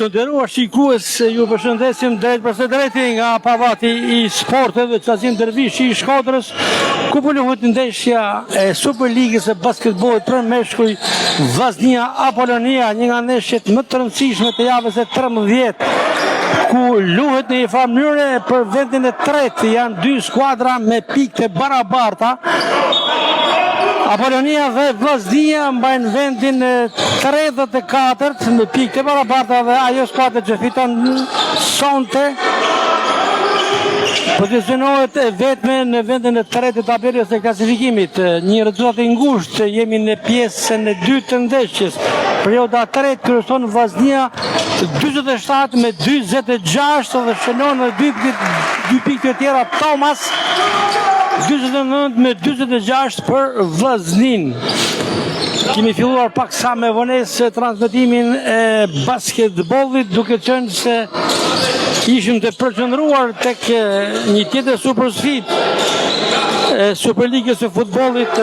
Të nderuar shikues, ju përshëndesim drejt për së drejti nga pavati i sporteve Çazim Dervishi i Shkodrës, ku po luhet ndeshja e Superligës së basketbollit për meshkuj Vllaznia Apolonia, një nga ndeshjet më të rëndësishme të javës së 13, ku luhet në një farë mënyrë për vendin e tretë. Janë dy skuadra me pikë të barabarta. Apolonia dhe Vllaznia mbajnë vendin 34 me pikë të barabarta dhe ajo skuadër që fiton sonte pozicionohet vetëm në vendin e tretë të tabelës së klasifikimit. Një rezultat i ngushtë, jemi në pjesën e dytë të ndeshjes. Perioda e tretë kryeson Vllaznia 47 me 26 dhe shënon dy pikë të tjera Thomas 49 me 26 për Vllaznin. Kemi filluar pak sa me vonesë transmetimin e basketbollit, duke qenë se ishim të përqendruar tek një tjetër supersfidë e Superligës së futbollit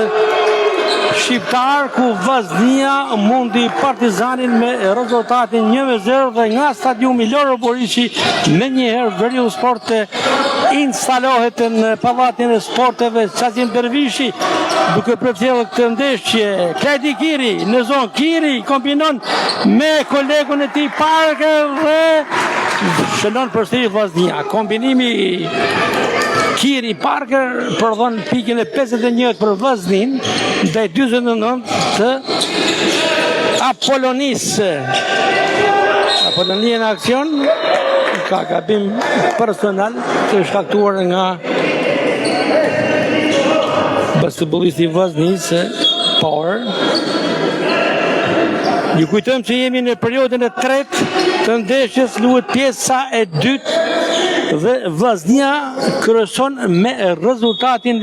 shqiptar, ku Vllaznia mundi Partizanin me rezultatin 1-0 dhe nga stadiumi Loro Boriçi me njëherë Verill Sport instalohet në pallatin e sporteve Çazim Dervishi, duke përcjellë këtë ndeshje. Klajdi Kiri në zonë, Kiri kombinon me kolegun e tij Parker dhe shënon përsëri Vllaznia. Kombinimi Kiri Parker prodhon pikën e 51 për Vllaznin ndaj 49 të Apolonisë. Apolonia në aksion ka gabim personal të shkaktuar nga basketbollisti i Vllaznisë Power. Ju kujtojmë që jemi në periudhën e tretë të ndeshjes, luhet pjesa e dytë dhe Vllaznia kryeson me rezultatin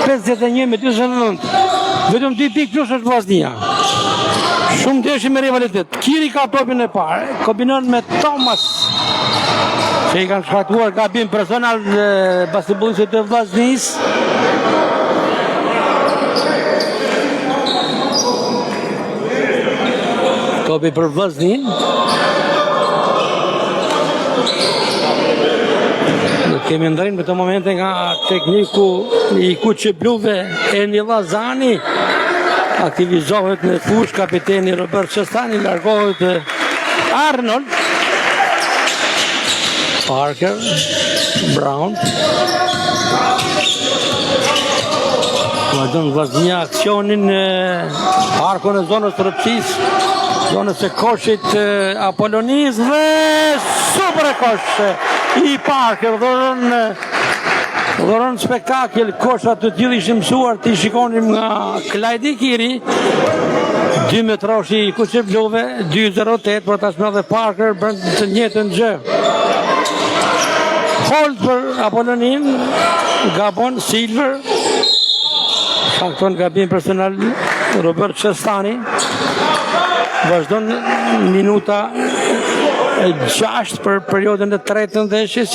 51 me 49. Vetëm 2 pikë plus është Vllaznia. Shumë ndeshje me rivalitet. Kiri ka topin e parë, kombinon me Thomas, që i kanë shkaktuar gabim personal basketbollistët të Vllaznisë. Topi për Vllaznin. Kemi ndërrim në të momente nga tekniku i kuqe bluve Eni Lazani, aktivizohet në fush kapiteni Robert Çestani, largohet Arnold, Parker, Brown. Vazhdon Vllaznia aksionin në arkun e zonës së rrëpsisë, zonës së koshit Apolonis dhe super kosh i Parker dhuron spektakël. Koshat të tillë ishim mësuar të shikonim nga Klajdi Kiri, 2 metroshi i kuqe bluve, 2.08 për tashmë dhe Parker bën të njëjtën gjë. Hold për Apolonin, gabon Silver, shkakton gabim personal Robert Çestani. Vazhdon minuta e 6 për periodën e tretë të ndeshjes,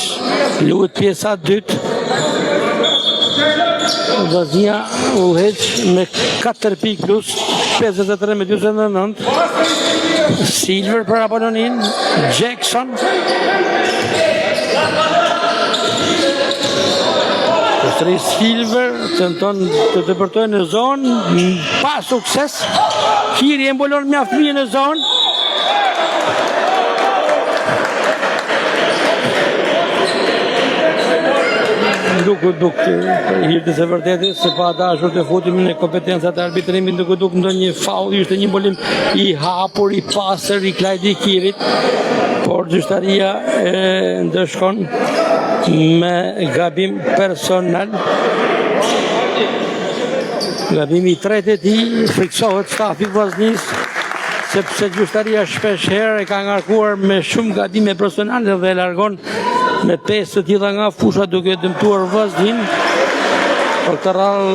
luhet pjesa e dytë. Vllaznia udhëheq me 4 pikë plus 53 me 49. Silver për Apolonin, Jackson. Silver tenton të depërtojë në zonë, pa sukses. Kiri e mbulon mjaft mirë në zonë. Duk hirtës e vërtetës, se pa dashur të futim në kompetencat e arbitrimit, duk ndonjë faul, ishte një mbolim i hapur, i pastër i Klajdi Kirit, por gjyqtaria e ndëshkon me gabim personal. Gabimi i tretë e tij, friksohet stafi i Vllaznisë, sepse gjyqtaria shpesh herë e ka ngarkuar me shumë gabime personale dhe largon me 5 të tilla nga fusha, duke dëmtuar Vllaznin. Për këtë radhë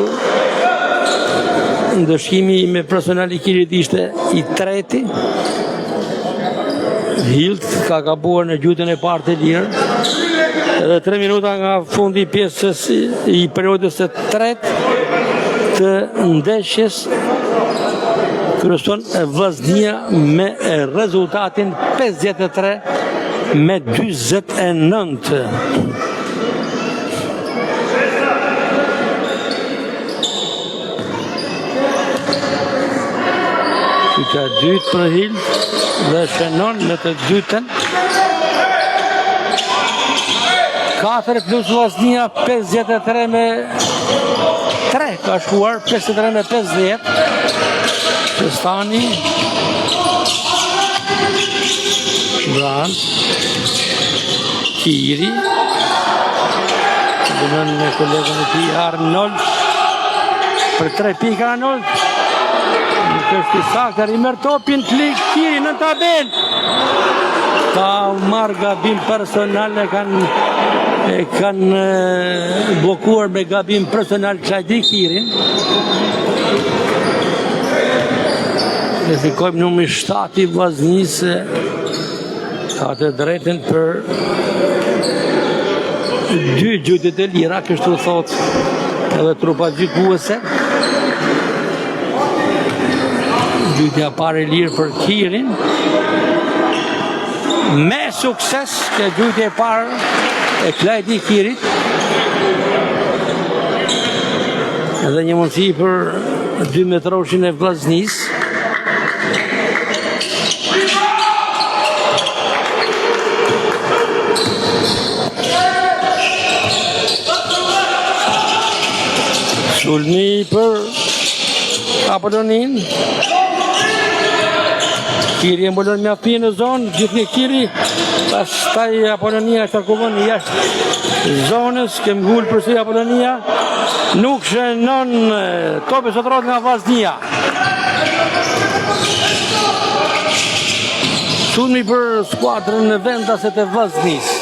ndëshkimi me personal i Kirit ishte i treti. Hilt ka gabuar në gjutën e parë të lirë. Edhe 3 minuta nga fundi i pjesës i periudhës së tretë të ndeshjes, kryeson Vllaznia me rezultatin 53-29. Pyetja e dytë për Hild dhe shënon në të dytën. 4 plus Vllaznia 53-3 ka shkuar 53-50. Pestani Bran Kiri dënon me kolegën e tij Arnold për 3 pika Arnold. Nuk është i saktë, rimer topin Kiri në tabel. Ka marrë gabim personal, e kanë blokuar me gabim personal Klajdi Kirin. Ne fikojmë numri 7 i Vllaznisë, ka të drejtën për 2 gjyqjet e lira, kështu thot edhe trupa gjykuese. Gjyqja parë e lirë për Kirin. Me sukses ke gjyqja e parë e Klajdi Kirit. Edhe një mundësi për 2 metroshin e Vllaznisë. Sulmi për Apollonin. Kiri e mbulon mjaft në zonë, gjithë një Kiri, pastaj Apollonia është tarkuon jashtë zonës, kem ngul përsi Apollonia, nuk shënon topi sotrot nga Vllaznia. Sulmi për skuadrën e vendaset e Vllaznisë.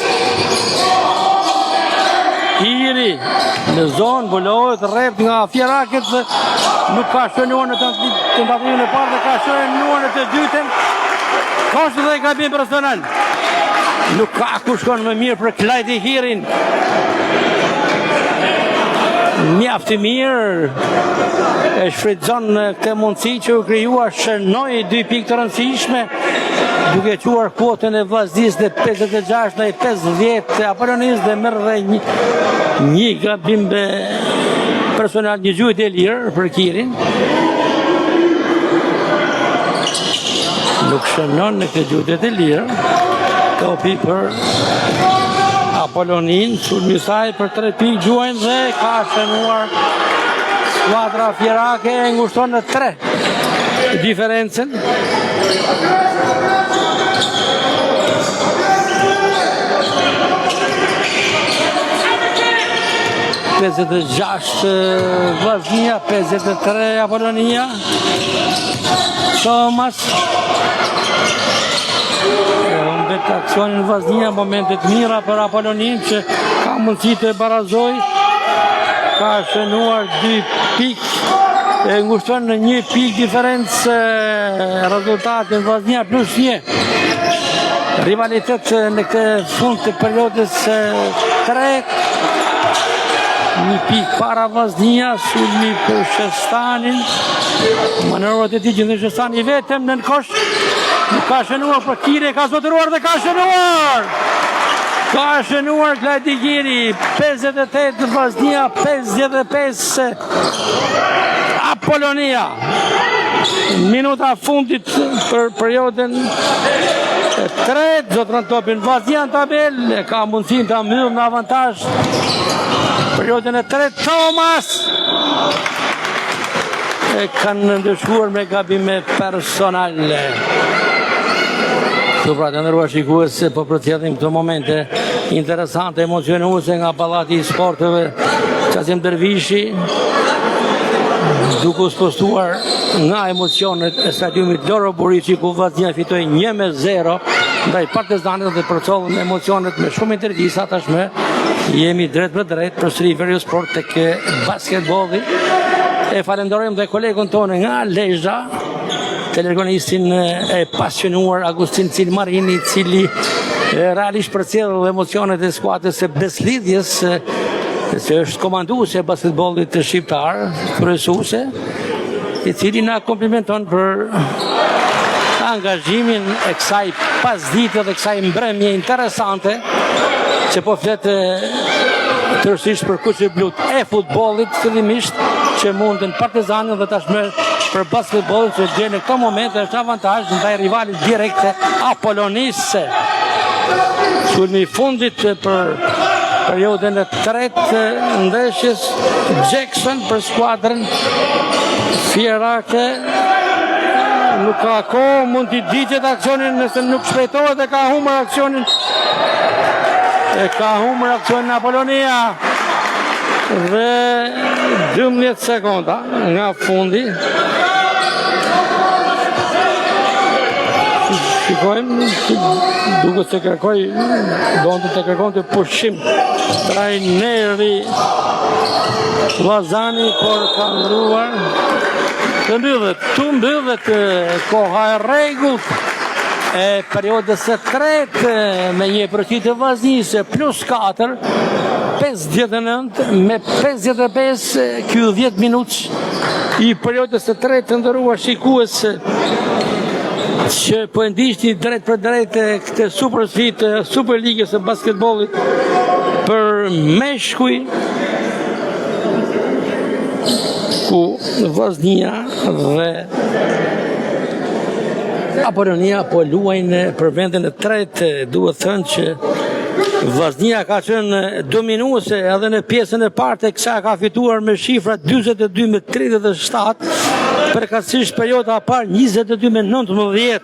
Kiri në zonë, bëllohet rreth nga Fjerakët, nuk ka shënuar në tentativën e parë dhe ka shënuar në të dytën. Ka është dhe gabim personal. Nuk ka ku shkon më mirë për Klajdi Kirin. Mjaft i mirë e shfrytëzon këtë mundësi që u krijua, shënoi 2 pikë të rëndësishme, duke quar kuotën e Vllaznisë dhe 56 në 50 Apollonisë dhe merr dhe një gabim personal, një gjyqje e lirë për Kirin. Nuk shënon në këtë gjyqje e lirë. Topi për Apollonin, sulmi saj për 3 pikë gjuajnë dhe ka shënuar skuadra Fjerake, e ngushton në 3 diferencën. Vllaznia, 53 Apollonia. Thomas humbet aksionin Vllaznia, momentet mira për Apollonin që ka mundësi të barazoj. Ka shënuar 2 pikë, e ngushton në 1 pikë diferencë rezultatin Vllaznia plus 1. Rivalitet në këtë fund të periodës 3. 1 pikë para Vllaznia, sulmi për Shestanin. Manevrat e tij që Shestani vetëm në kosh. Nuk ka shënuar për Kiri, ka zotëruar dhe ka shënuar! Ka shënuar Klajdi Kiri, 58 Vllaznia, 55 Apollonia. Minuta fundit për periodën 3, zotëron topin Vllaznia në tabel, ka mundësin të mbyllë në avantazh. Periodën e 3, Thomas e kanë ndëshkuar me gabime personale. Të pra të nërruar shikuese, po përcjellim këto momente interesante, emocionuese nga Pallati i Sporteve Qasim Dervishi, duke u spostuar nga emocionet e stadiumit Loro Buriçi, ku Vllaznia fitoi 1-0 ndaj Partizanit dhe përcollën emocionet me shumë intervista. Tashmë jemi drejt për drejt përsëri Veriu Sport tek basketbolli. E falenderojmë dhe kolegun tonë nga Lezhë, televizonistin e pasionuar Agustin Cilmarini, i cili realisht përcjell emocionet e skuadrës së Beslidhjes, që është komanduese e basketbollit të shqiptar, kryesuese. i cili na komplimenton për angazhimin e kësaj pasdite dhe kësaj mbrëmje interesante që po fletë tërësisht për kuqe blut e futbollit fillimisht që mundën Partizanin dhe tashmë për basketbollit që gjë në këto momente është avantazh ndaj rivalit direkte Apollonisë. Sulmi i fundit për periudhën e tretë ndeshjes Jackson për skuadrën fierake. Nuk ka kohë, mund t'i digjet aksionin nëse nuk shpejtohet e ka humër aksionin. Ka humër aksionin Apollonia dhe 12 sekonda nga fundi. Shikojmë, duke se kërkoj, donë të kërkon të pushim trajneri Vazani, por ka ndruar. Të mbyllet koha e rregullt e periodës së tretë me një përfitje Vaznisë plus 4, 59 me 55 ky 10 minutë i periodës së tretë të ndëruar shikues që po e ndiqni drejt për drejt këtë super sfidë Superligës së basketbollit për meshkuj ku Vaznia dhe Apollonia po luajnë për vendin e tretë. Duhet thënë që Vaznia ka qenë dominuese edhe në pjesën e parë, kësa ka fituar me shifra 42-37, përkatësisht perioda e parë 22-19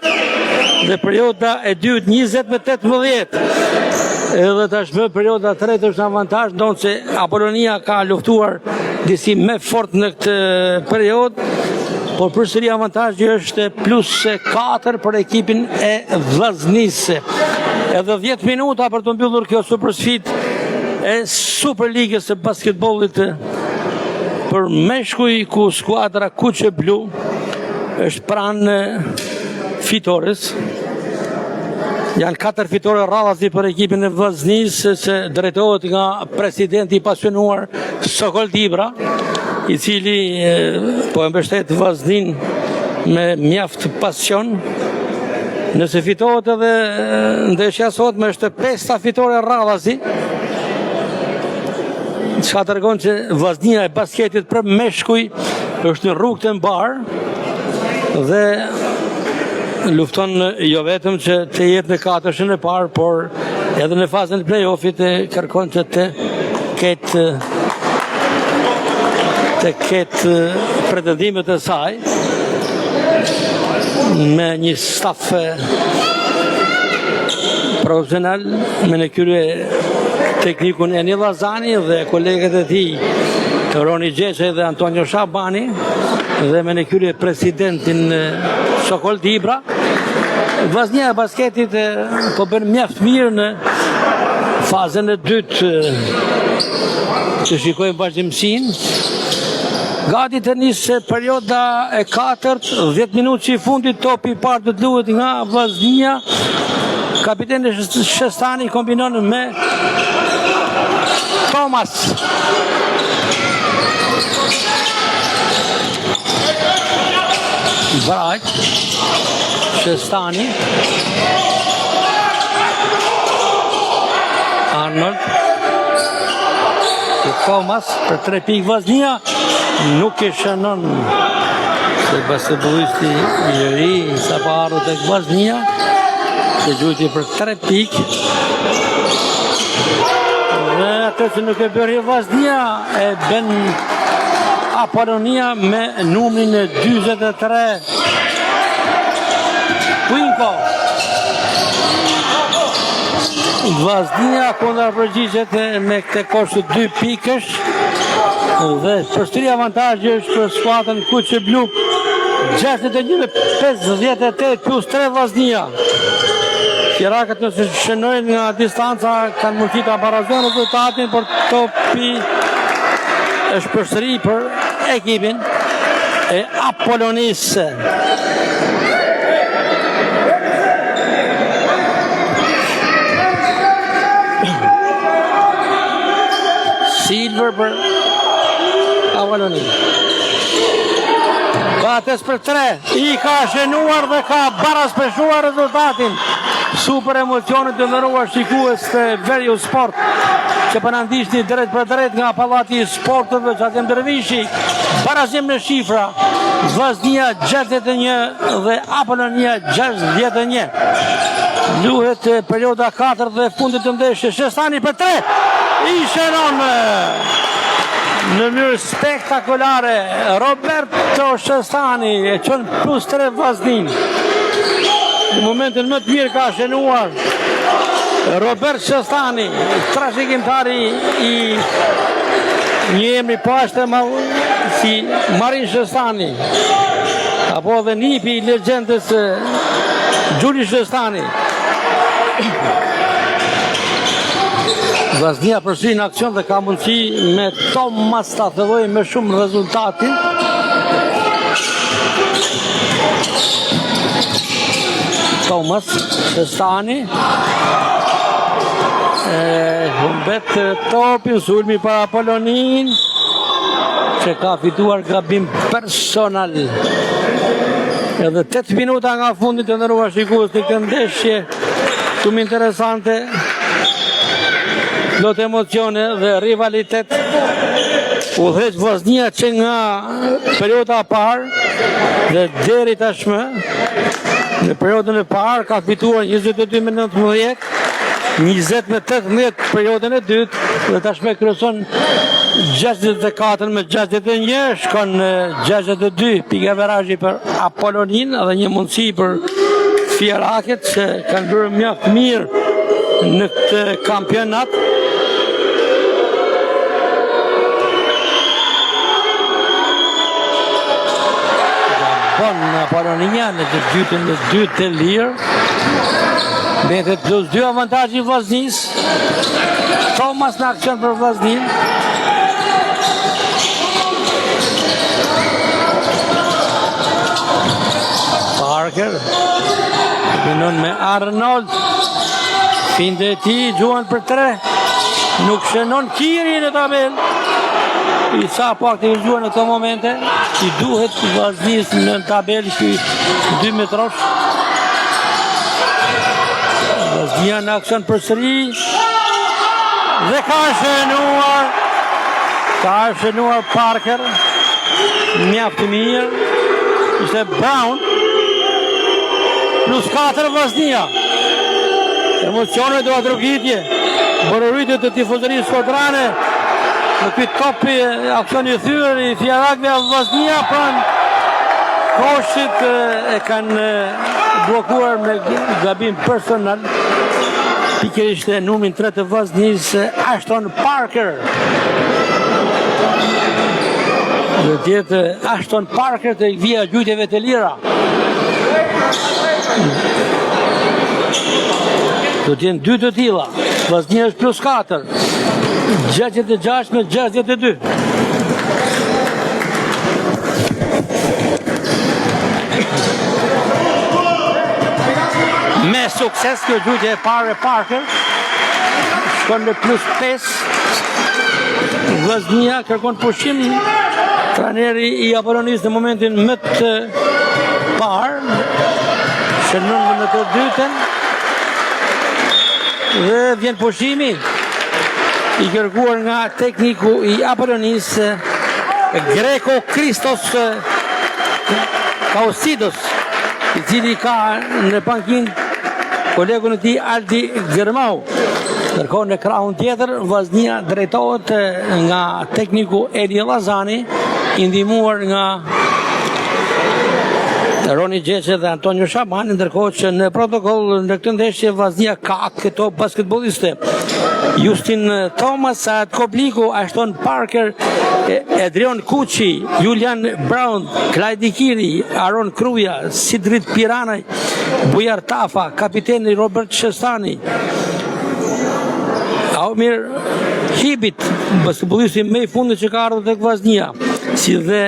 dhe perioda e dytë 20-18. Edhe tashmë perioda e tretë është në avantazh, ndonë se Apollonia ka luftuar disi më fort në këtë periudhë, por përsëri avantazhi është plus 4 për ekipin e Vllaznisë. Edhe 10 minuta për të mbyllur kjo super sfidë e Superligës së basketbollit për meshkuj ku skuadra kuqe blu është pranë fitores. Janë 4 fitore radhazi për ekipin e Vllaznisë që drejtohet nga presidenti i pasionuar Sokol Dibra, i cili po e mbështet Vllaznin me mjaft pasion. Nëse fitohet edhe ndeshja sotme është 5 fitore radhazi, çka tregon që Vllaznia e basketit për meshkuj është në rrugë të mbar dhe lufton jo vetëm që të jetë në katërshin e parë, por edhe në fazën e play-offit kërkon që të ketë pretendimet e saj me një staf profesional me në krye teknikun Eni Vazani dhe kolegët e tij Roni Gjeçe dhe Antonio Shabani dhe me në krye presidentin Sokol Dibra. Vllaznia e basketit po bën mjaft mirë në fazën e dytë që shikojmë vazhdimsinë. Gati të nisë perioda e 4, 10 minutë që i fundit topi i parë do të luhet nga Vllaznia. Kapiteni Shestani kombinon me Thomas. Braj, Shestani, Arnold, Thomas për 3 pikë. Vllaznia nuk e shënon se basketbollisti i ri sa pa ardhur tek Vllaznia që gjuti për 3 pikë. Dhe atë që nuk e bëri Vllaznia e bën Apollonia me numrin 43. Quinco. Vllaznia kundërpërgjigjet me këtë koshtë 2 pikësh dhe përsëri avantazhi është për skuadrën kuqe blu 61-58 plus 3 Vllaznia. Fierakët nëse shënojnë nga distanca kanë mundësi ta barazojnë rezultatin, por topi është përsëri për ekipin e Apollonisë. Silver për Apollonia. Bates për 3, i ka shënuar dhe ka baraspeshuar rezultatin. Super emocionet të ndëruar shikues të Veriu Sport, që përnandishni drejt për drejt nga Pallati i Sporteve Xhaxhem Dervishi. Barazim në shifra, Vllaznia 61 dhe Apollonia 61. Luhet perioda 4 dhe fundit të ndeshjes. Shestani për 3, i shënon në mënyrë spektakolare Roberto Shestani, e çon +3 Vllaznin. Në momentin më të mirë ka shënuar Robert Shestani, trashëgimtari i një emri pashtë si Marin Shestani, apo dhe nipi i legjendës Gjuli Shestani. Vllaznia përsëri në aksion dhe ka mundësi me Thomas ta fillojë me shumë rezultatin. Thomas Shestani humbet topin, sulmi para Apollonin, që ka fituar gabim personal. Edhe 8 minuta nga fundit të ndëruar shikues në këtë ndeshje shumë interesante, plot emocione dhe rivalitet. Udhëheq Vllaznia që nga perioda e parë dhe deri tashmë, në periodën e parë ka fituar 22 me 19, 20 me 18 periodën e dytë, dhe tashmë kryeson 64 me 61, shkon 62 pikë averazhi për Apollonin dhe një mundësi për Fieraket që kanë bërë mjaft mirë në këtë kampionat. Bon Apollonia në të dytën dhe dytë të lirë. Mbetet +2 avantazhi Vllaznis. Thomas në aksion për Vllaznin. Parker punon me Arnold. Finte e tij gjuan për 3. Nuk shënon Kiri në tabel. I sa po aktivizuar në këto momente, i duhet Vllaznis në tabel që 2 metrosh. Vllaznia në aksion përsëri dhe ka shënuar Parker, mjaft mirë. Ishte Brown +4 Vllaznia. Emocionet do atrokitje, bërëritje të tifozërisë shkodrane. Në këtë topi aksioni thyrë i Fierakëve, Vllaznia pranë koshit e kanë blokuar me gabim personal. Pikërisht numrin 3 të Vllaznis, Ashton Parker. Dhe tjetë Ashton Parker të vija gjujtjeve të lira. Do t'jenë 2 të tilla. Vllaznia është +4. 66 me 62. Me sukses kjo gjujtje e parë e Parker, shkon në +5. Vllaznia kërkon pushim. Trajneri i Apollonis në momentin më të parë shënon në të dytën dhe vjen pushimi i kërkuar nga tekniku i Apollonis, Greko Christos Kausidos, i cili ka në pankinë kolegun e tij Aldi Gërmau. Ndërkohë në krahun tjetër, Vllaznia drejtohet nga tekniku Edi Llazani, i ndihmuar nga Roni Gjeçe dhe Antonio Shabani, ndërkohë që në protokoll në këtë ndeshje Vllaznia ka këto basketbolliste: Justin Thomas, Saad Kobliku, Ashton Parker, Adrian Kuçi, Julian Brown, Klajdi Kiri, Aron Kruja, Sidrit Piranaj, Bujar Tafa, kapiteni Robert Shestani, Aumir Hibit, basketbollisti më i fundit që ka ardhur tek Vllaznia, si dhe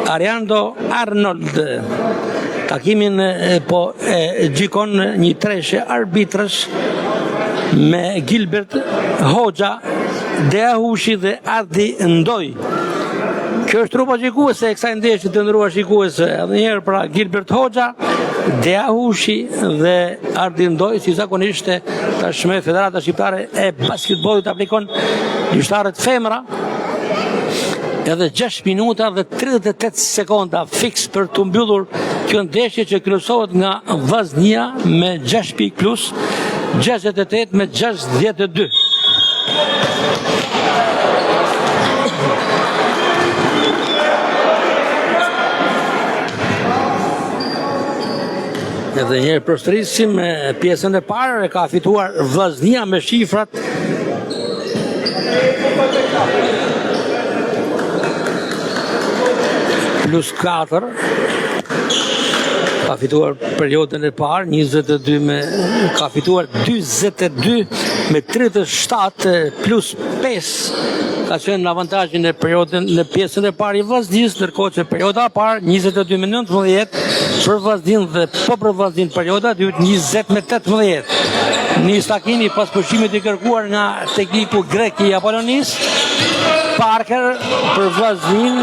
Ariando Arnold. Takimin po gjikon një treshe arbitrash me Gilbert Hoxha, Dea Hushi dhe Ardi Ndoj. Kjo është trupa shikuese e kësaj ndeshje të ndëruar shikuese. Edhe një herë pra Gilbert Hoxha, Dea Hushi dhe Ardin Doj, si zakonisht tashmë Federata Shqiptare e Basketbollit aplikon gjyqtarët femra. Edhe 6 minuta dhe 38 sekonda fix për të mbyllur kjo ndeshje që kryesohet nga Vllaznia me 6 pikë plus, 68 me 62. Edhe njerë përsërisim me pjesën e parë e ka fituar Vllaznia me shifrat plus 4. Ka fituar periodën e parë 22 ka fituar 42 me 37 plus 5. Ka qenë në avantazhin e periodën në pjesën e parë i Vllaznisë, ndërkohë që perioda e parë 22 me 19 për Vllaznin dhe po për Vllaznin perioda e dytë 20 me 18. Nis takimi pas pushimit i kërkuar nga ekipi grek i Apollonis. Parker për Vllaznin,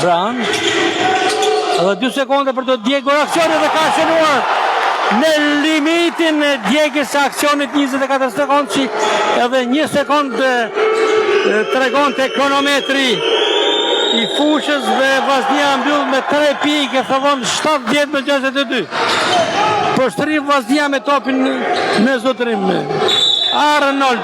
Brown. Edhe 2 sekonda për të djegur aksionin dhe ka shënuar në limitin e djegjes së aksionit 24 sekondë që edhe 1 sekondë tregon te kronometri i fushës dhe Vllaznia mbyll me 3 pikë e thon 70 me 62. Poshtri Vllaznia me topin në zotërim. Arnold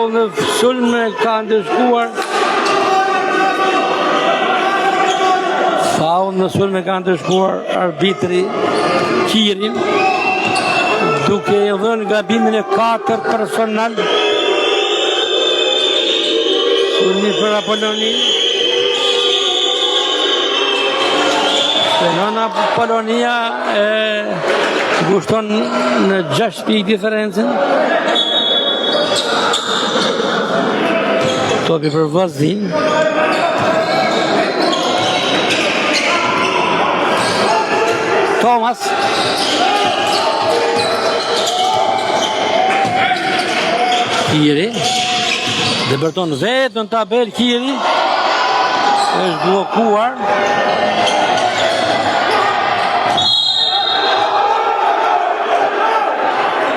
në sulme ka ndëshkuar faul në sulme ka ndëshkuar arbitri Kirin duke e dhënë gabimin e 4 personal sulmi për Apolloni Senona Apollonia gushton në 6 pikë diferencën. Topi për Vllaznin. Thomas. Kiri. Debërton vetë në tabel Kiri. Është blokuar.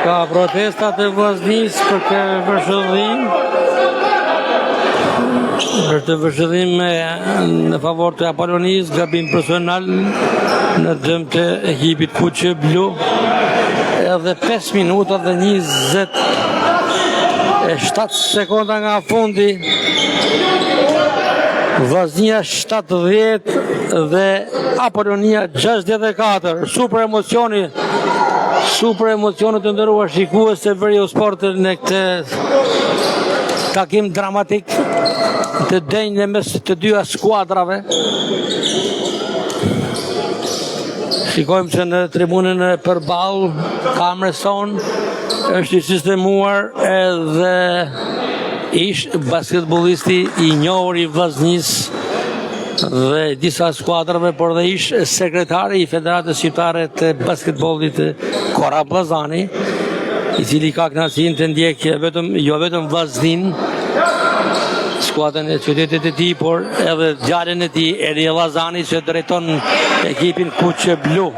Ka protestat e Vllaznis për të vëshëllim. Për të vëshëllim në favor të Apollonis, gabim personal në dëm të ekipit kuqe blu. Edhe 5 minuta dhe 27 sekonda nga fundi. Vllaznia 70 dhe Apollonia 64. Super emocione të ndëruar shikues të Veriu Sportit në këtë takim dramatik të denjë në mes të dyja skuadrave. Shikojmë që në tribunën e përballë Kamreson është i sistemuar edhe ish basketbollisti i njohur i Vllaznis dhe disa skuadrave, por dhe ish sekretari i Federatës Shqiptare të Basketbollit Kora Vllazani, i cili ka kënaqësinë të ndjekë jo vetëm Vllaznin, skuadrën e qytetit të tij, por edhe djalin e tij Eri Llazani që drejton ekipin kuqe blu.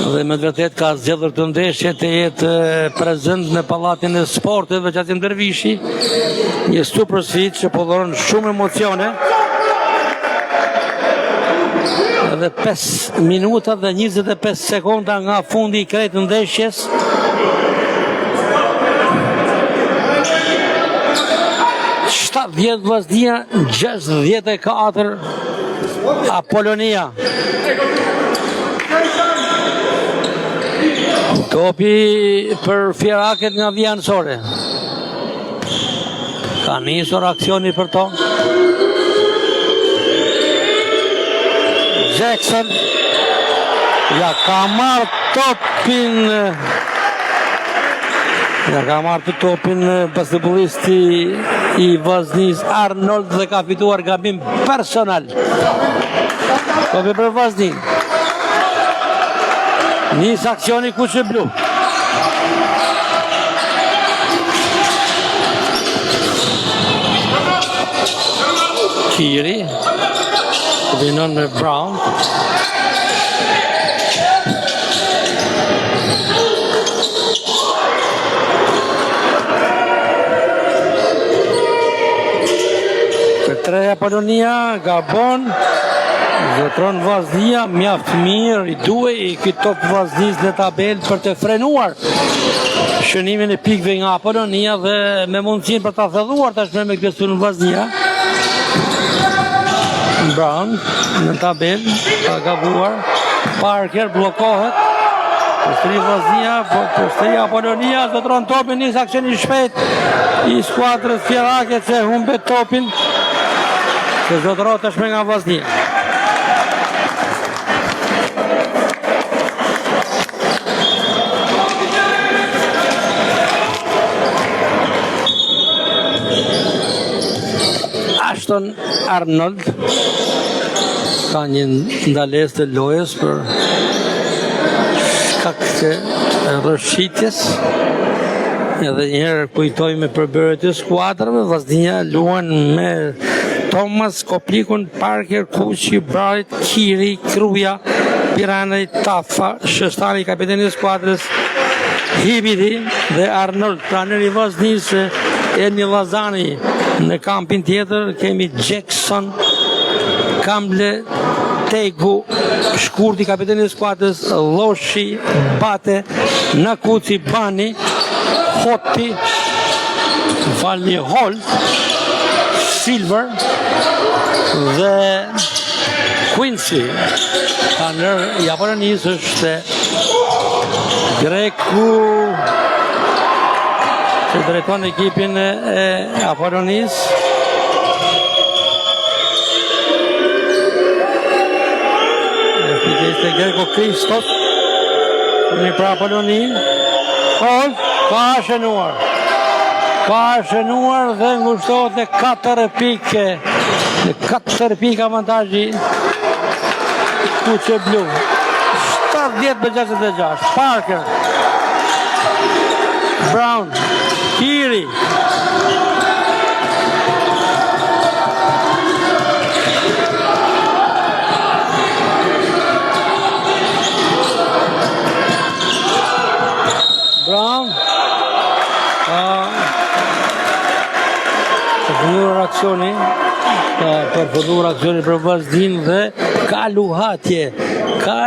Dhe me vërtet ka zgjedhur të ndeshje të jetë prezent në pallatin e sportit Veçatim Dervishi, një super sfidë që po dhuron shumë emocione. Dhe 5 minuta dhe 25 sekonda nga fundi i krejt ndeshjes. Vllaznia 64 Apollonia. Topi për Firaket nga Vija Ansore. Ka nisur aksioni për to. Jackson ja ka marrë topin. Ja ka marrë topin basketbollisti i Vllaznis Arnold dhe ka fituar gabim personal. Topi për Vllaznin. Nis aksioni kuqe blu. Kiri vinon me Brown. Treja Polonia, Gabon, zotron Vllaznia, mjaft mirë, i duhej i ky top Vllaznis në tabelë për të frenuar shënimin e pikëve nga Polonia dhe me mundësinë për ta thellëuar tashmë me këtë në Vllaznia. Brown në tabelë, ka gabuar, Parker bllokohet. Postri Vllaznia, postria Polonia, zotron topin, nis aksion i shpejt i skuadrës fjerake që humbe topin. Se zotërot është me nga Vllaznia. Ashton Arnold ka një ndales të lojës për shkak të rrëshqitjes. Edhe njëherë kujtojmë përbërjet e skuadrave, Vllaznia luan me Thomas, Koplikun, Parker, Kuqi, Bright, Kiri, Kruja, Piranaj, Tafa, Shëstani, kapiteni i skuadrës, Hibidi dhe Arnold. Praneri Vllaznis Erni Lazani. Në kampin tjetër kemi Jackson, Kamble, Tegu, Shkurti, kapiteni i skuadrës, Loshi, Bate, Nakuci, Bani, Hotti, Valni Holt, Silver dhe Quincy. Kanër i Apolonis është Greku që drejton ekipin e Apolonis. Este Greko Kristos një pra Apolonin. Ka shënuar. Ka shënuar dhe ngushtohet në 4 pikë. Në 4 pikë avantazhi kuqe blu. 70-66. Parker, Brown, Kiri, Brown, përfunduar aksioni për Vllaznin dhe ka luhatje, ka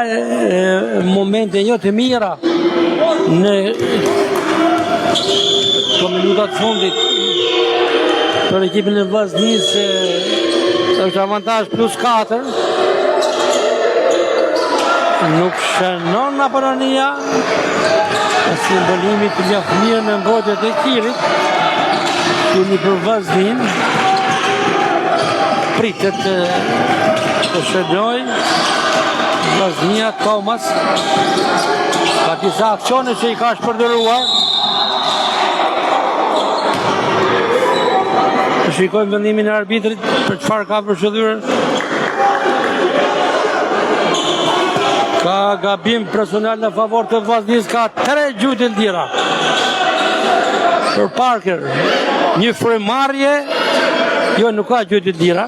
momente jo të mira në minutat fundit për ekipin e Vllaznis. Është avantazh +4. Nuk shënon Apolonia. Simbolimi të mjaft mirë në mbrojtjet e Kirit. Kemi për Vllaznin. Pritet të shënoj Vllaznia. Thomas ka disa aksione që i ka shpërdoruar. Shikojmë vendimin e arbitrit për çfarë ka përshëndyer. Ka gabim personal në favor të Vllaznis, ka 3 gjujtë ndjera. Për Parker, një frymëmarrje, jo nuk ka gjujtë ndjera.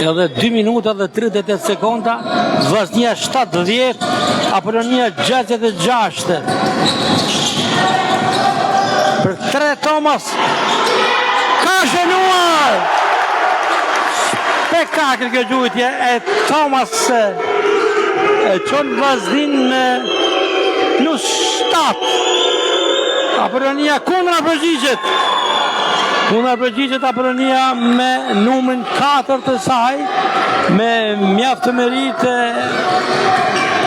Edhe 2 minuta dhe 38 sekonda, Vllaznia 70, Apolonia 66. Për 3 Thomas, ka shënuar! Spektakël kjo gjujtje e Thomas e qon Vllaznin në +7. Apolonia kundra përgjigjet. Kundra përgjigjet Apolonia me numrin 4 të saj, me mjaft të meritë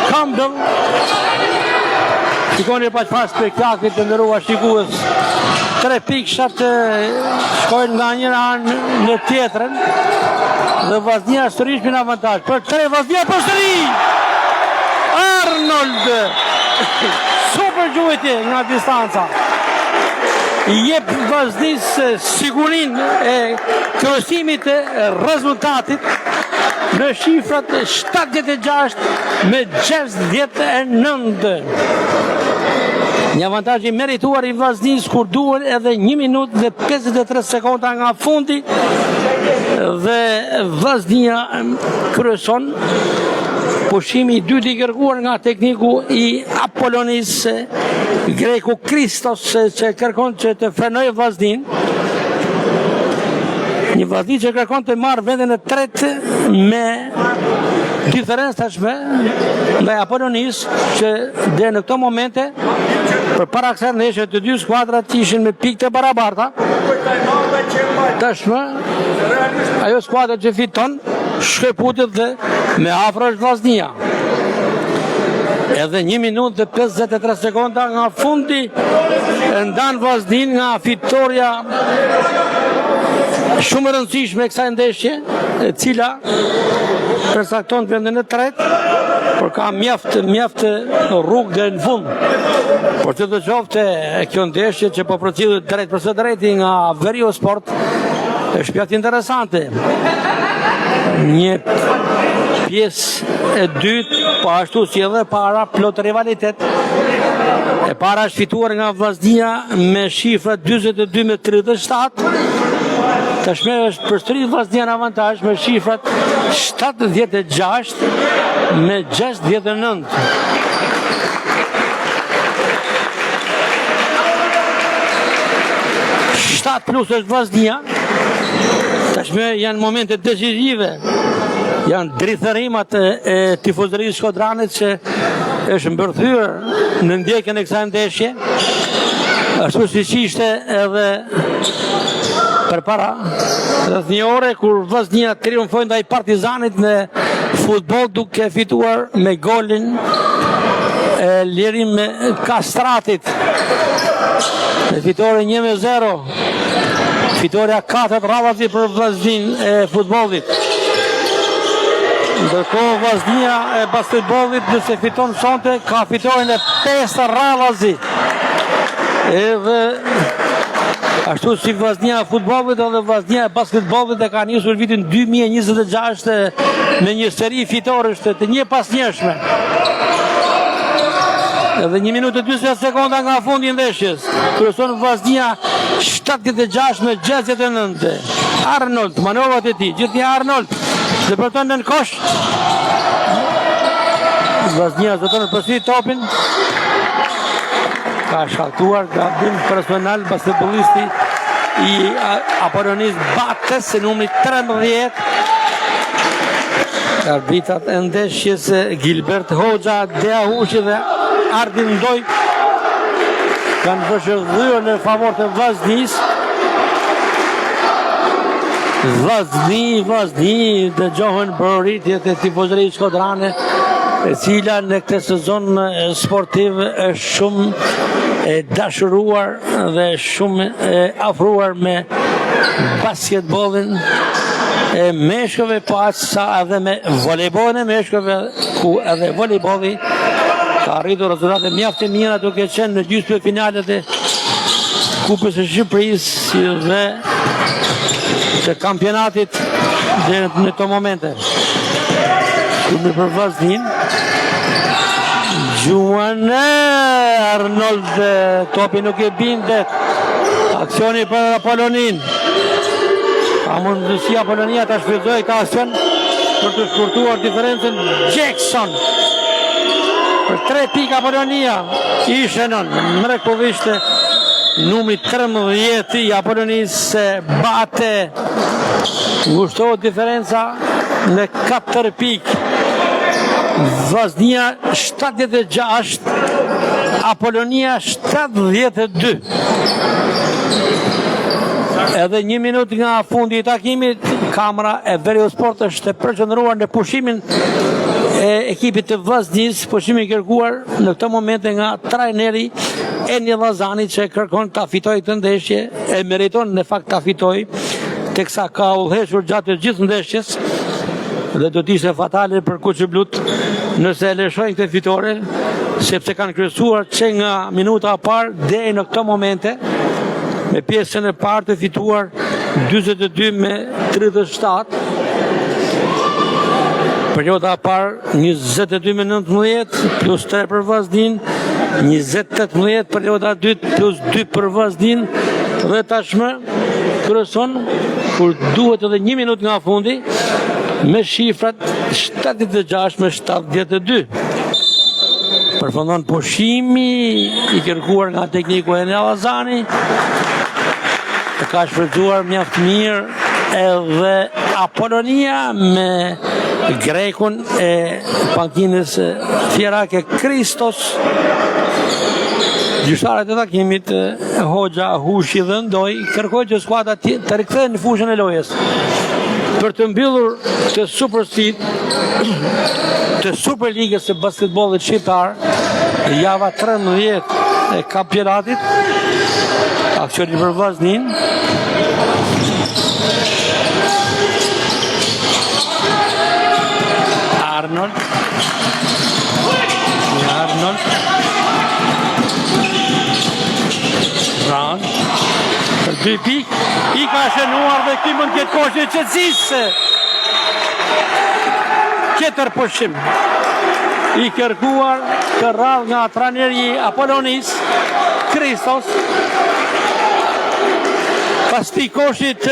Campbell. Shikoni pa çfarë spektakli të nderuar shikues. 3 pikë të shkojnë nga njëra anë në tjetrën dhe Vllaznia sërish në avantazh. Për 3 Vllaznia përsëri! Arnold! Super gjujtje nga distanca. i jep Vllaznisë sigurinë e kryesimit të rezultatit në shifrat 76 me 69. Një avantazh i merituar i Vllaznisë kur duhen edhe 1 minutë dhe 53 sekonda nga fundi dhe Vllaznia kryeson. Pushimi i dytë i kërkuar nga tekniku i Apollonisë, greku Kristos, që kërkon që të frenojë Vllazninë. Një Vllaznia që kërkon të marrë vendin e tretë me diferencë tashmë ndaj Apollonisë, që deri në këto momente përpara kësaj ndeshje të dy skuadrat ishin me pikë të barabarta. Tashmë ajo skuadra që fiton shkëputet dhe me afro është Vllaznia. Edhe 1 minutë dhe 53 sekonda nga fundi e ndan Vllaznin nga fitoria shumë e rëndësishme e kësaj ndeshje, e cila përcakton vendin e tretë, por ka mjaft rrugë deri në fund. Por që të qofte kjo ndeshje që po përcjellet drejt për së drejti nga Verio Sport është pjatë interesante. Një pjesë e dytë, po ashtu si edhe para plot rivalitet. E para është fituar nga Vllaznia me shifra 42-37. Tashmë është përsëri Vllaznia në avantazh me shifrat 76 me 69. Plus është Vllaznia. Tashmë janë momente decisive. Janë drithërimat e tifozërisë shkodranit që është mbërthyer në ndjekjen e kësaj ndeshje. Ashtu siç ishte edhe përpara rreth një ore kur Vllaznia triumfoi ndaj Partizanit në futboll duke fituar me golin e lirim Kastratit. Me fitore 1-0. Fitoria 4 radhazi për Vllaznin e futbollit. Ndërkohë Vllaznia e basketbollit nëse fiton sonte ka fitoren e 5 radhazi. Edhe ashtu si Vllaznia e futbollit edhe Vllaznia e basketbollit e ka nisur vitin 2026 me një seri fitoresh të një pas njëshme. Edhe 1 minutë e 40 sekonda nga fundi i ndeshjes. Kryeson Vllaznia 76 me 69. Arnold, manovat e tij, gjithnjë Arnold. Depërton në kosh. Vllaznia zoton përsëri topin. Ka shkaktuar gabim personal basketbollisti i Apollonisë Bates në numri 13. Arbitrat e ndeshjes Gilbert Hoxha, Dea Hushi dhe Ardin Ndoj kanë vëshërdhyer në favor të Vllaznisë. Vllazni dëgjohen përritjet e tifozërisë shkodrane, e cila në këtë sezon sportiv është shumë e dashuruar dhe shumë e afruar me basketbollin e meshkëve, po sa edhe me volejbollin e meshkëve, ku edhe volejbolli ka arritur rezultate mjaft e mira duke qenë në gjysmën finalet e Kupës së Shqipërisë dhe të kampionatit dhe në këto momente. Shumë për Vllaznin. Gjuan Arnold, topi nuk e bindet. Aksioni për Apollonin. Ka mundësi Apollonia ta shfrytëzojë këtë aksion për të shkurtuar diferencën. Jackson. Për 3 pika Apollonia. Ishenon, mrekullisht numri 13 i Apollonisë bate. Ngushtohet diferenca në 4 pikë. Vllaznia 76, Apollonia 72. Edhe 1 minutë nga fundi i takimit, kamera e Verio Sport është përqendruar në pushimin e ekipit të Vllaznisë, pushimi i kërkuar në këtë momente nga trajneri Eni Llazani, që kërkon ta fitojë këtë ndeshje, e meriton në fakt ta fitojë, teksa ka udhëhequr gjatë të gjithë ndeshjes dhe do të ishte fatale për Kuqiblut nëse e lëshojnë këtë fitore, sepse kanë kryesuar që nga minuta e parë deri në këto momente me pjesën e parë të fituar 42-37. Perioda e parë 22-19 plus 3 për Vllaznin, 20-18 perioda e dytë plus 2 për Vllaznin dhe tashmë kryeson kur duhet edhe 1 minutë nga fundi me shifrat 76-72. Përfundon pushimi i kërkuar nga tekniku Enel Allazani. Ka shfrytzuar mjaft mirë edhe Apollonia me grekun e pankinës Fjerake Kristos. Gjyqtarët e takimit Hoxha Hushi dhe Ndoj kërkojnë që skuadra të rikthehen në fushën e lojës për të mbyllur të supersit të Superligës së basketbollit shqiptar java 13 e kampionatit. Aksioni për Vllaznin. Arnold. Brown. Për 2 pikë. I ka shënuar dhe këty mund tjetë koshë e qëtësisë. Qetër pushim. I kërkuar të radh nga trajneri Apollonis, Kristos. Pas ti koshit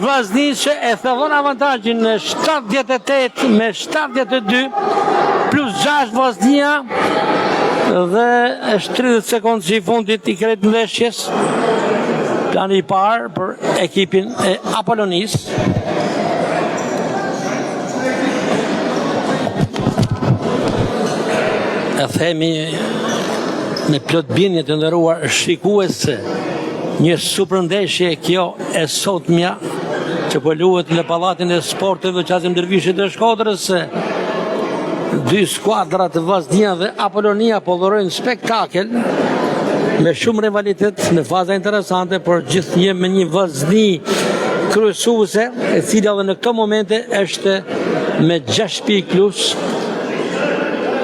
Vllaznis që e thellon avantazhin 78-72 plus 6 Vllaznia dhe është 30 sekondë që i fundit i kretë ndeshjes. Plani I parë për ekipin e Apollonis. E themi me plot bindje të nderuar shikues, një superndeshje kjo e sotmja që po luhet në pallatin e sporteve Qazim Dervishit të Shkodrës. 2 skuadrat Vllaznia dhe Apollonia po dhurojnë spektakel me shumë rivalitet në faza interesante, por gjithnjë me një Vllazni kryesuese e cila edhe në këto momente është me 6 pikë plus.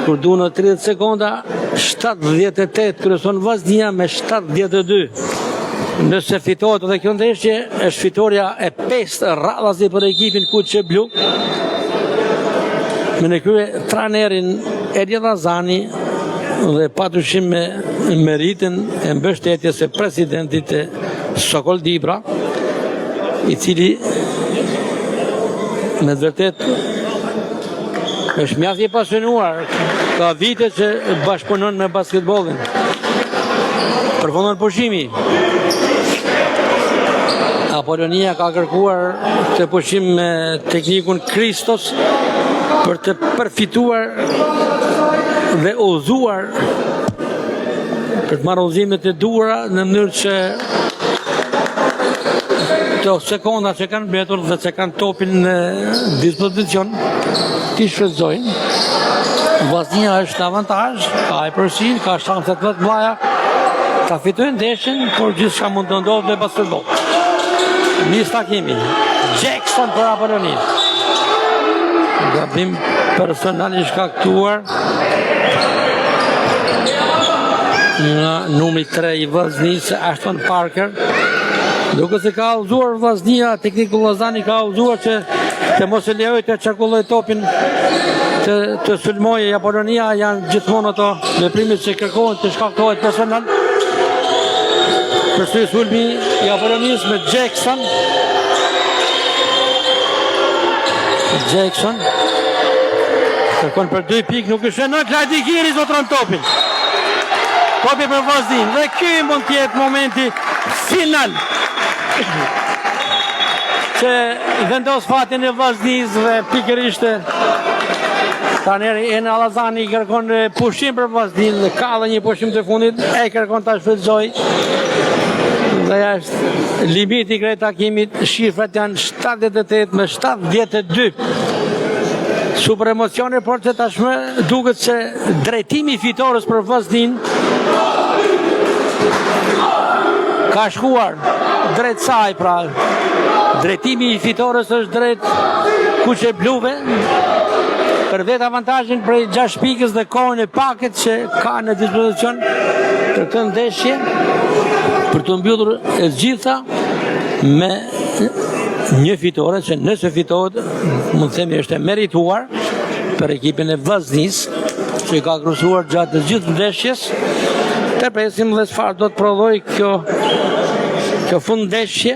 Kur duhen në 30 sekonda 78 kryeson Vllaznia me 72. Nëse fitohet edhe kjo ndeshje, është fitoria e 5 radhazi për ekipin Kuqe Blu. Me në krye trajnerin Enel Allazani dhe patyshim me meritën e mbështetjes së presidentit Sokol Dibra, I cili me të vërtet është mjaft I pasionuar, ka vite që bashkëpunon me basketbollin. Përfundon pushimi. Apollonia ka kërkuar të pushim me teknikun Kristos për të përfituar dhe udhëzuar për të marrë udhëzimet e duhura në mënyrë që të sekonda që kanë mbetur dhe që kanë topin në dispozicion t'i shfrytëzojnë. Vllaznia është në avantazh, ka e përsin, ka shanset më të mëdha, ka fitojnë ndeshjen, por gjithçka mund të ndodhë në basketboll. Nis takimi. Jackson për Apollonin. Gabim personal I shkaktuar nga numri 3 I Vllaznis, Ashton Parker. Duke se ka udhëzuar Vllaznia, tekniku Allazani ka udhëzuar që të mos e lejoj të çarkulloj topin të sulmojë Apollonia, janë gjithmonë ato veprimet që kërkohen të shkaktohet personal. Përsëri sulmi I Apollonis me Jackson. Kërkon për 2 pikë, nuk është në Klajdi Giri zotron topin. Topi për Vllaznin dhe ky mund të jetë momenti final që vendos fatin e Vllaznis dhe pikërisht trajneri Enel Allazani kërkon pushim për Vllaznin dhe ka edhe një pushim të fundit, e kërkon ta shfrytëzojë. Dhe është limiti I këtij takimit, shifrat janë 78 me 72. Super emocione, por që tashmë duket se drejtimi I fitores për Vllaznin ka shkuar drejt saj, pra drejtimi I fitores është drejt Kuqe Bluve, për vetë avantazhin prej 6 pikës dhe kohën e paket që ka në dispozicion për këtë ndeshje. për të mbyllur e gjitha me një fitore, që nëse fitohet, mund të themi është e merituar për ekipin e Vllaznis, që ka kryesuar gjatë të gjithë ndeshjes. Të presim dhe çfarë do të prodhoj kjo fundndeshje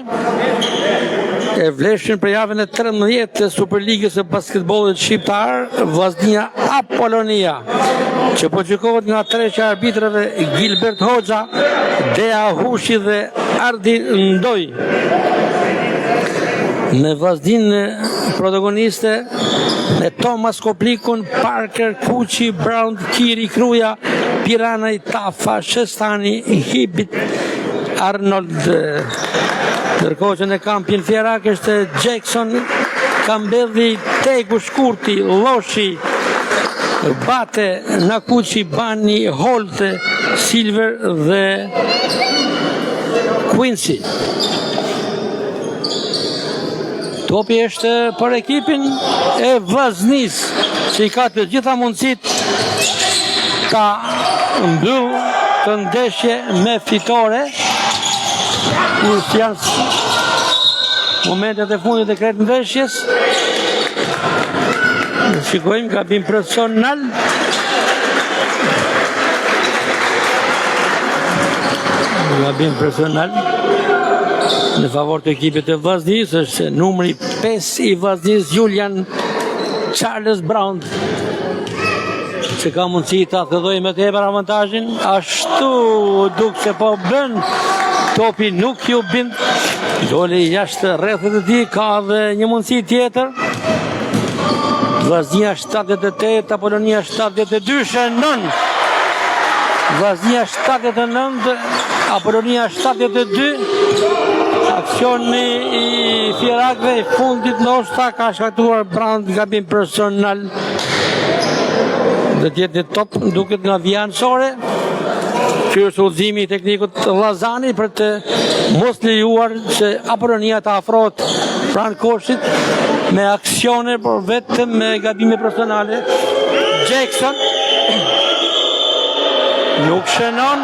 e vlefshën për javën e 13 të Superligës së basketbollit shqiptar, Vllaznia Apolonia, që po gjykohet nga treqja e arbitrave Gilbert Hoxha, Dea Hushi dhe Ardi Ndoj. Në Vllaznin protagoniste me Thomas Koplikun, Parker, Kuqi, Brown, Kiri, Kruja, Piranaj, Tafa, Shestani, Hibit, Arnold. Ndërkohë që në kampin Fjerak është Jackson, Kambelli, Tegu, Shkurti, Loshi, Bate, Nakuqi, Bani, Holt, Silver dhe Quincy. Topi është për ekipin e Vllaznis, që i ka të gjitha mundësit ta mbyll të ndeshje me fitore, kur janë momentet e fundit e kretë ndeshjes. Shikojmë gabim personal. Gabim personal në favor të ekipit të Vllaznis është numri 5 i Vllaznis, Julian Charles Brown, që ka mundësi ta thellojë me tepër avantazhin. Ashtu duk se po bën, topi nuk ju bind, doli jashtë rrethit të tij, ka dhe një mundësi tjetër. Vllaznia 78, Apolonia 72, Shënon. Vllaznia 79, Apolonia 72. Aksioni i Fjerakëve i fundit ndoshta ka shkaktuar brand gabim personal. Dhe tjetë top duket nga vija anësore. Ky është udhëzimi i teknikut Llazani për të mos lejuar që Apolonia të afrohet pranë koshit me aksione, por vetëm me gabime personale. Jackson nuk shënon,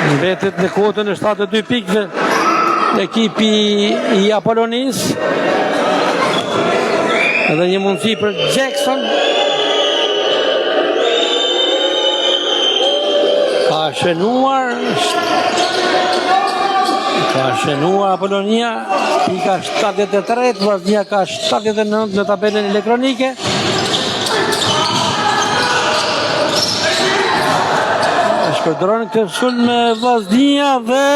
mbetet në kotën e 72 pikëve ekipi i Apolonis. Edhe një mundësi për Jackson. Ka shënuar Apolonia, pika 73, Vllaznia ka 79 në tabelën elektronike. Shpërdron këtë sulm me Vllaznia dhe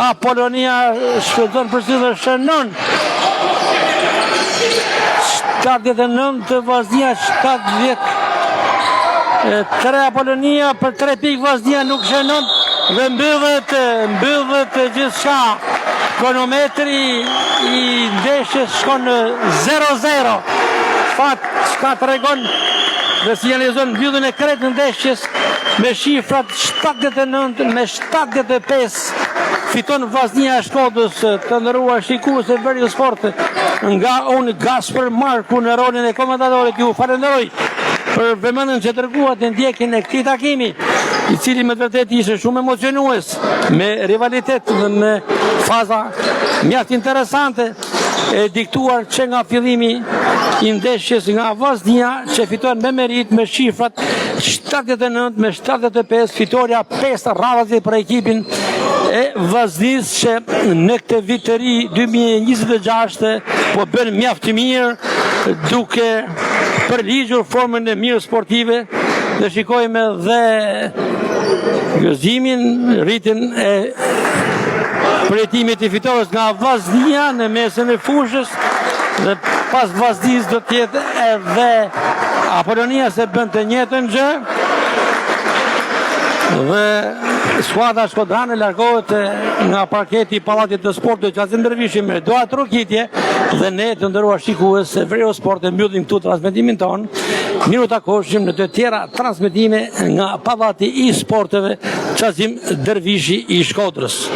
Apolonia shpërdron përsi dhe shënon. 79 Vllaznia, 70 3 Apolonia, për 3 pikë Vllaznia nuk shënon dhe mbyllet gjithçka. Kronometri i ndeshjes shkon në 0-0. Çka tregon dhe sinjalizon mbylljen e kretë në ndeshjes me shifrat 79 me 75. Fiton Vllaznia e Shkodrës, të nderuar shikues e Veriu Sport, nga unë Gasper Marku në rolin e komendatorit. Ju falenderoj për vëmendjen që treguat në ndjekjen e këtij takimi, i cili me vërtet ishte shumë emocionues, me rivalitet dhe me faza mjaft interesante, e diktuar që nga fillimi i ndeshjes nga Vllaznia, që fiton me merit me shifrat 79 me 75, fitoria 5 radhave për ekipin e Vllaznis, që në këtë vit të ri 2026 po bën mjaft mirë, duke përligjur formën e mirë sportive. Dhe shikojmë dhe gëzimin, rritin e përjetimit i fitores nga Vllaznia në mesën e fushës, dhe pas Vllaznis do tjetë edhe Apolonia, se bën të njëjtën gjë. Dhe skuadra shkodrane largohet nga parketi i Pallatit të Sportit Qazim Dervishi me doa trokitje, dhe ne të nderuar shikues e Veriu Sport e mbyllim këtu transmetimin ton. Miru takoshim në të tjera transmetime nga Pallati i Sporteve Qazim Dervishi i Shkodrës.